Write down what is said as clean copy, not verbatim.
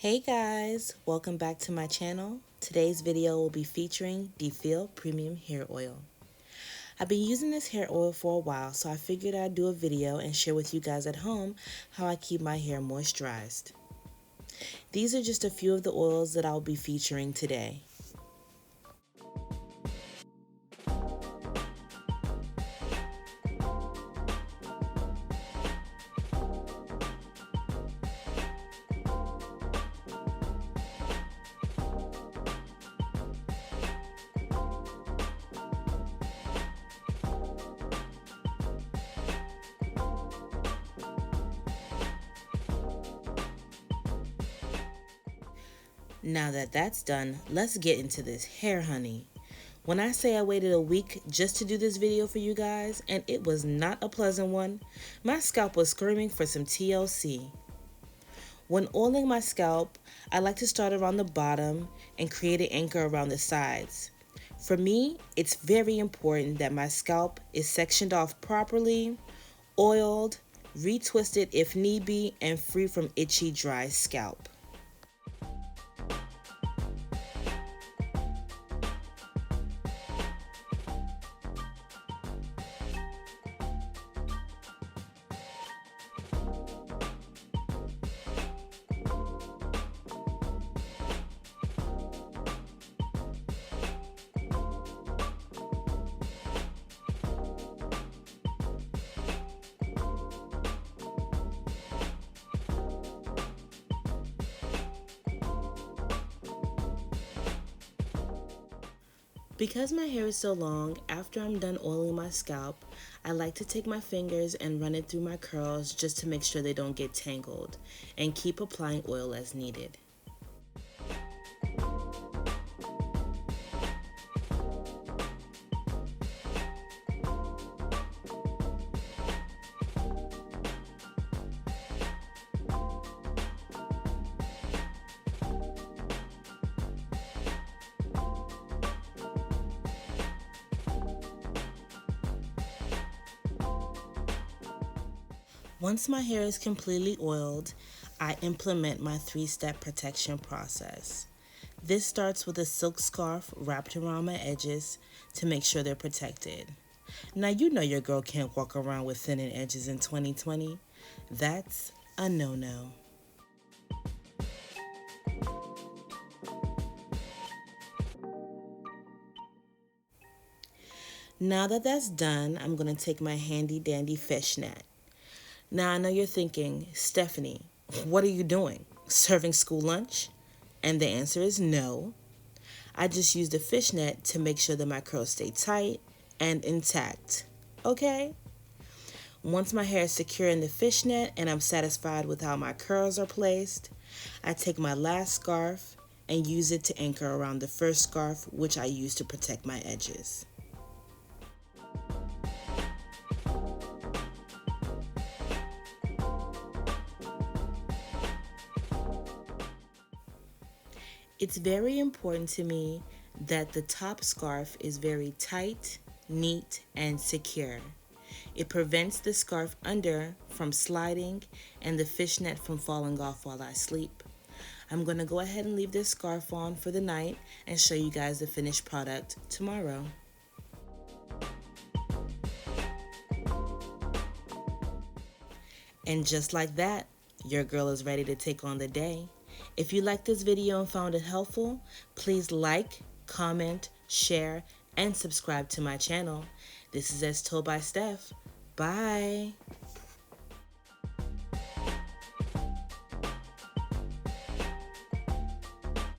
Hey guys, welcome back to my channel. Today's video will be featuring Difeel Premium Hair Oil. I've been using this hair oil for a while, so I figured I'd do a video and share with you guys at home how I keep my hair moisturized. These are just a few of the oils that I'll be featuring today. Now that that's done, let's get into this hair honey. When I say I waited a week just to do this video for you guys, and it was not a pleasant one, my scalp was screaming for some TLC. When oiling my scalp, I like to start around the bottom and create an anchor around the sides. For me, it's very important that my scalp is sectioned off properly, oiled, retwisted if need be, and free from itchy, dry scalp. Because my hair is so long, after I'm done oiling my scalp, I like to take my fingers and run it through my curls just to make sure they don't get tangled, and keep applying oil as needed. Once my hair is completely oiled, I implement my 3-step protection process. This starts with a silk scarf wrapped around my edges to make sure they're protected. Now you know your girl can't walk around with thinning edges in 2020. That's a no-no. Now that that's done, I'm going to take my handy dandy fishnet. Now I know you're thinking, Stephanie, what are you doing? Serving school lunch? And the answer is no. I just used a fishnet to make sure that my curls stay tight and intact. Okay? Once my hair is secure in the fishnet and I'm satisfied with how my curls are placed, I take my last scarf and use it to anchor around the first scarf, which I use to protect my edges. It's very important to me that the top scarf is very tight, neat, and secure. It prevents the scarf under from sliding and the fishnet from falling off while I sleep. I'm going to go ahead and leave this scarf on for the night and show you guys the finished product tomorrow. And just like that, your girl is ready to take on the day. If you liked this video and found it helpful, please like, comment, share, and subscribe to my channel. This is As Told by Steph. Bye.